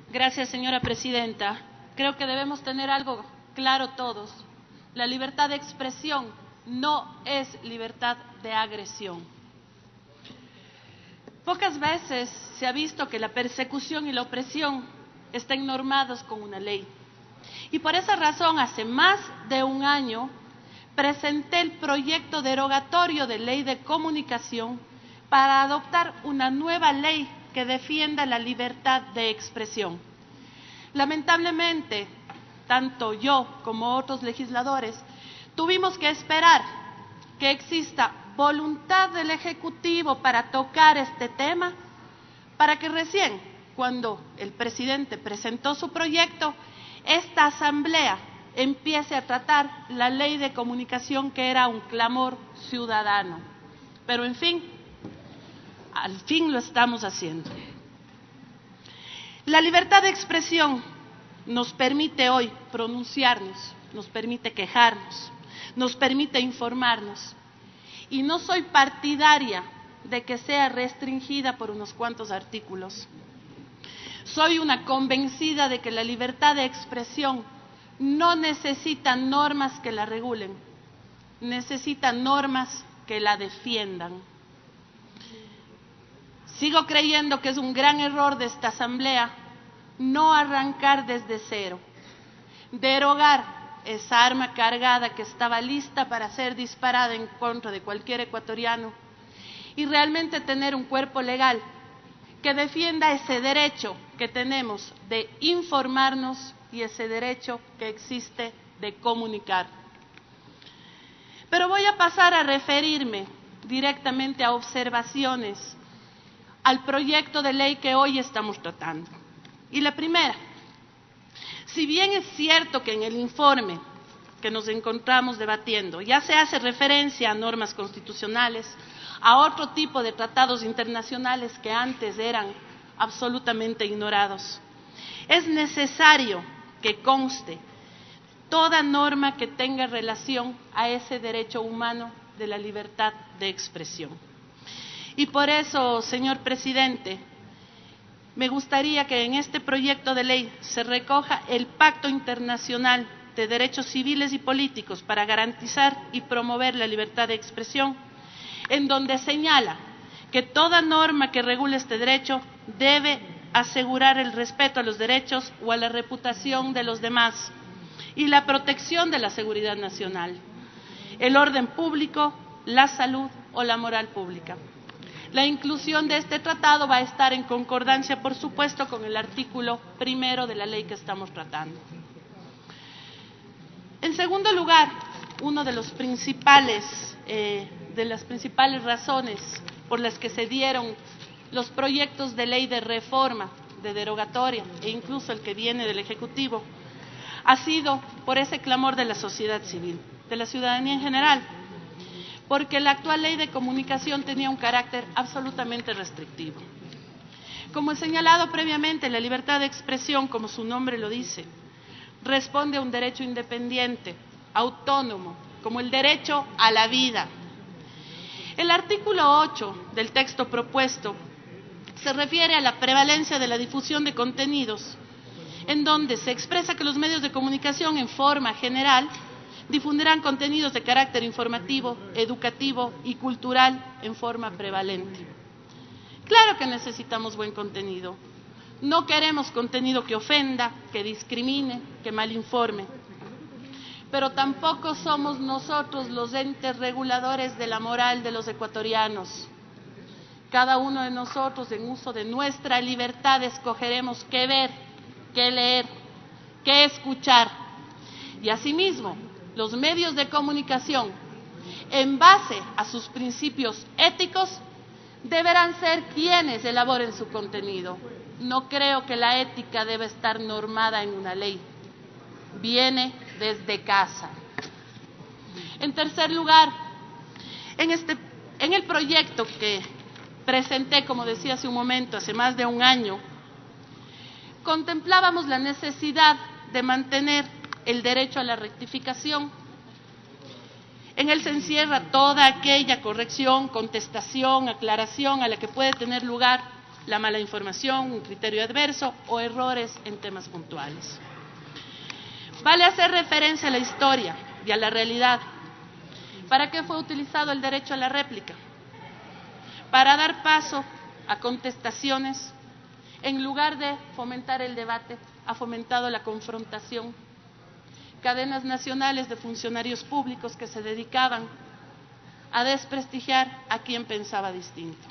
Gracias, señora presidenta. Creo que debemos tener algo claro todos. La libertad de expresión no es libertad de agresión. Pocas veces se ha visto que la persecución y la opresión estén normados con una ley. Y por esa razón, hace más de un año, presenté el proyecto derogatorio de ley de comunicación para adoptar una nueva ley que defienda la libertad de expresión. Lamentablemente, tanto yo como otros legisladores tuvimos que esperar que exista voluntad del Ejecutivo para tocar este tema, para que recién, cuando el presidente presentó su proyecto, esta Asamblea empiece a tratar la ley de comunicación, que era un clamor ciudadano. Pero en fin, al fin lo estamos haciendo. La libertad de expresión nos permite hoy pronunciarnos, nos permite quejarnos, nos permite informarnos. Y no soy partidaria de que sea restringida por unos cuantos artículos. Soy una convencida de que la libertad de expresión no necesita normas que la regulen, necesita normas que la defiendan. Sigo creyendo que es un gran error de esta Asamblea no arrancar desde cero, derogar esa arma cargada que estaba lista para ser disparada en contra de cualquier ecuatoriano y realmente tener un cuerpo legal que defienda ese derecho que tenemos de informarnos y ese derecho que existe de comunicar. Pero voy a pasar a referirme directamente a observaciones al proyecto de ley que hoy estamos tratando. Y la primera, si bien es cierto que en el informe que nos encontramos debatiendo ya se hace referencia a normas constitucionales, a otro tipo de tratados internacionales que antes eran absolutamente ignorados, es necesario que conste toda norma que tenga relación a ese derecho humano de la libertad de expresión. Y por eso, señor presidente, me gustaría que en este proyecto de ley se recoja el Pacto Internacional de Derechos Civiles y Políticos para garantizar y promover la libertad de expresión, en donde señala que toda norma que regule este derecho debe asegurar el respeto a los derechos o a la reputación de los demás y la protección de la seguridad nacional, el orden público, la salud o la moral pública. La inclusión de este tratado va a estar en concordancia, por supuesto, con el artículo 1 de la ley que estamos tratando. En segundo lugar, una de las principales razones por las que se dieron los proyectos de ley de reforma, de derogatoria e incluso el que viene del Ejecutivo, ha sido por ese clamor de la sociedad civil, de la ciudadanía en general, porque la actual ley de comunicación tenía un carácter absolutamente restrictivo. Como he señalado previamente, la libertad de expresión, como su nombre lo dice, responde a un derecho independiente, autónomo, como el derecho a la vida. El artículo 8 del texto propuesto se refiere a la prevalencia de la difusión de contenidos, en donde se expresa que los medios de comunicación en forma general difundirán contenidos de carácter informativo, educativo y cultural en forma prevalente. Claro que necesitamos buen contenido. No queremos contenido que ofenda, que discrimine, que malinforme. Pero tampoco somos nosotros los entes reguladores de la moral de los ecuatorianos. Cada uno de nosotros, en uso de nuestra libertad, escogeremos qué ver, qué leer, qué escuchar. Y asimismo, los medios de comunicación, en base a sus principios éticos, deberán ser quienes elaboren su contenido. No creo que la ética deba estar normada en una ley. Viene desde casa. En tercer lugar, en el proyecto que presenté, como decía hace un momento, hace más de un año, contemplábamos la necesidad de mantener el derecho a la rectificación. En él se encierra toda aquella corrección, contestación, aclaración a la que puede tener lugar la mala información, un criterio adverso o errores en temas puntuales. Vale hacer referencia a la historia y a la realidad. ¿Para qué fue utilizado el derecho a la réplica? Para dar paso a contestaciones. En lugar de fomentar el debate, ha fomentado la confrontación. Cadenas nacionales de funcionarios públicos que se dedicaban a desprestigiar a quien pensaba distinto.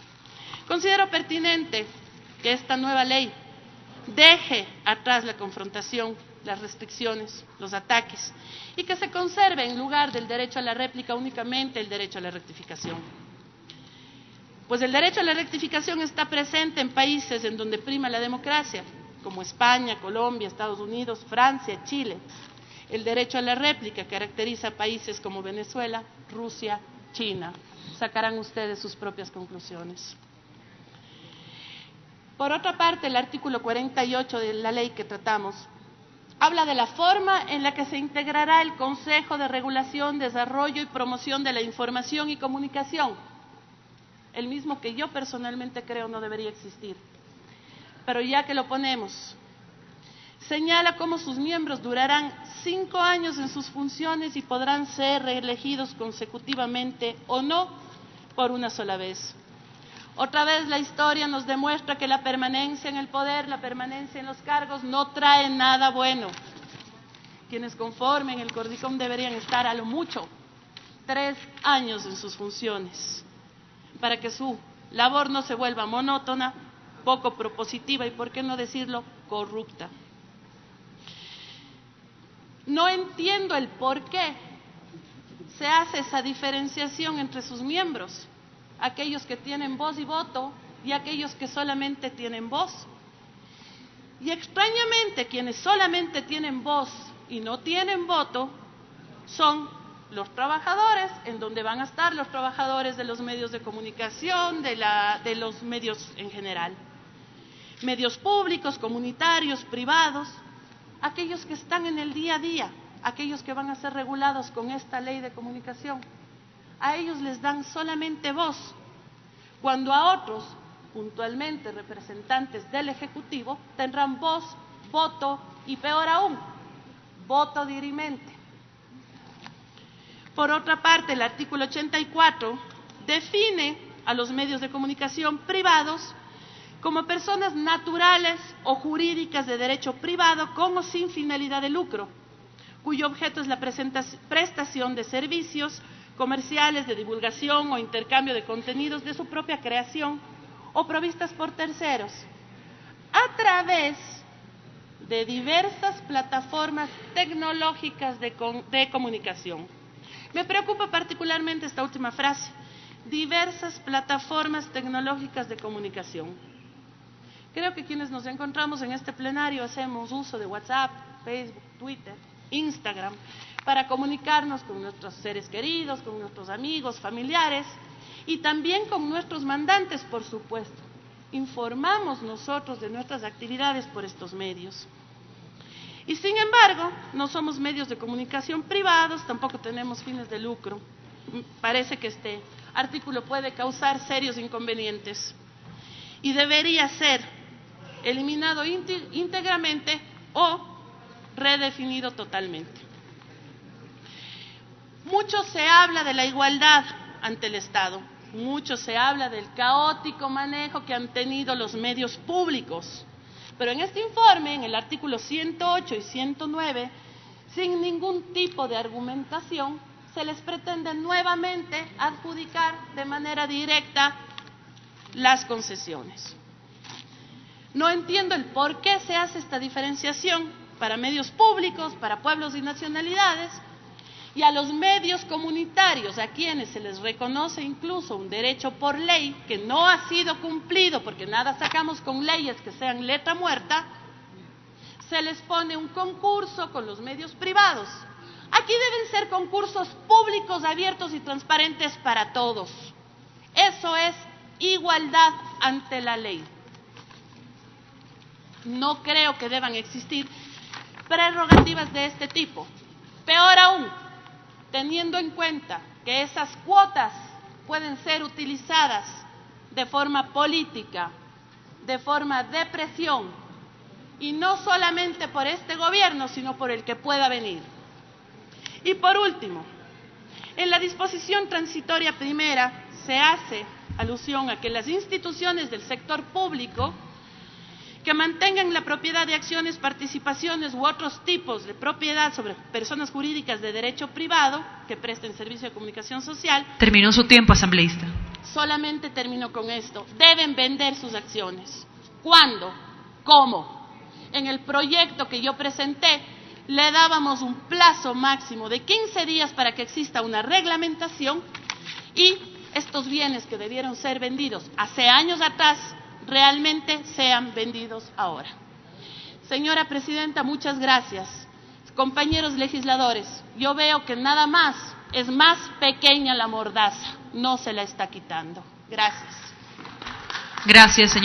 Considero pertinente que esta nueva ley deje atrás la confrontación, las restricciones, los ataques, y que se conserve en lugar del derecho a la réplica únicamente el derecho a la rectificación. Pues el derecho a la rectificación está presente en países en donde prima la democracia, como España, Colombia, Estados Unidos, Francia, Chile. El derecho a la réplica caracteriza a países como Venezuela, Rusia, China. Sacarán ustedes sus propias conclusiones. Por otra parte, el artículo 48 de la ley que tratamos habla de la forma en la que se integrará el Consejo de Regulación, Desarrollo y Promoción de la Información y Comunicación, el mismo que yo personalmente creo no debería existir. Pero ya que lo ponemos, señala cómo sus miembros durarán 5 años en sus funciones y podrán ser reelegidos consecutivamente o no por una sola vez. Otra vez la historia nos demuestra que la permanencia en el poder, la permanencia en los cargos no trae nada bueno. Quienes conformen el Cordicom deberían estar a lo mucho 3 años en sus funciones para que su labor no se vuelva monótona, poco propositiva y, por qué no decirlo, corrupta. No entiendo el por qué se hace esa diferenciación entre sus miembros, aquellos que tienen voz y voto y aquellos que solamente tienen voz. Y extrañamente, quienes solamente tienen voz y no tienen voto son los trabajadores, en donde van a estar los trabajadores de los medios de comunicación, de los medios en general. Medios públicos, comunitarios, privados, aquellos que están en el día a día, aquellos que van a ser regulados con esta ley de comunicación. A ellos les dan solamente voz, cuando a otros, puntualmente representantes del Ejecutivo, tendrán voz, voto y, peor aún, voto dirimente. Por otra parte, el artículo 84 define a los medios de comunicación privados como personas naturales o jurídicas de derecho privado con o sin finalidad de lucro, cuyo objeto es la prestación de servicios comerciales, de divulgación o intercambio de contenidos de su propia creación o provistas por terceros, a través de diversas plataformas tecnológicas de comunicación. Me preocupa particularmente esta última frase, diversas plataformas tecnológicas de comunicación. Creo que quienes nos encontramos en este plenario hacemos uso de WhatsApp, Facebook, Twitter, Instagram, para comunicarnos con nuestros seres queridos, con nuestros amigos, familiares y también con nuestros mandantes, por supuesto. Informamos nosotros de nuestras actividades por estos medios. Y sin embargo, no somos medios de comunicación privados, tampoco tenemos fines de lucro. Parece que este artículo puede causar serios inconvenientes y debería ser eliminado íntegramente o redefinido totalmente. Mucho se habla de la igualdad ante el Estado, mucho se habla del caótico manejo que han tenido los medios públicos, pero en este informe, en el artículo 108 y 109, sin ningún tipo de argumentación, se les pretende nuevamente adjudicar de manera directa las concesiones. No entiendo el por qué se hace esta diferenciación para medios públicos, para pueblos y nacionalidades, y a los medios comunitarios, a quienes se les reconoce incluso un derecho por ley que no ha sido cumplido, porque nada sacamos con leyes que sean letra muerta, se les pone un concurso con los medios privados. Aquí deben ser concursos públicos, abiertos y transparentes para todos. Eso es igualdad ante la ley. No creo que deban existir prerrogativas de este tipo. Peor aún, teniendo en cuenta que esas cuotas pueden ser utilizadas de forma política, de forma de presión, y no solamente por este gobierno, sino por el que pueda venir. Y por último, en la disposición transitoria primera se hace alusión a que las instituciones del sector público que mantengan la propiedad de acciones, participaciones u otros tipos de propiedad sobre personas jurídicas de derecho privado que presten servicio de comunicación social. Terminó su tiempo, asambleísta. Solamente termino con esto. Deben vender sus acciones. ¿Cuándo? ¿Cómo? En el proyecto que yo presenté le dábamos un plazo máximo de 15 días para que exista una reglamentación y estos bienes que debieron ser vendidos hace años atrás realmente sean vendidos ahora. Señora Presidenta, muchas gracias. Compañeros legisladores, yo veo que nada más es más pequeña la mordaza, no se la está quitando. Gracias. Gracias, señor.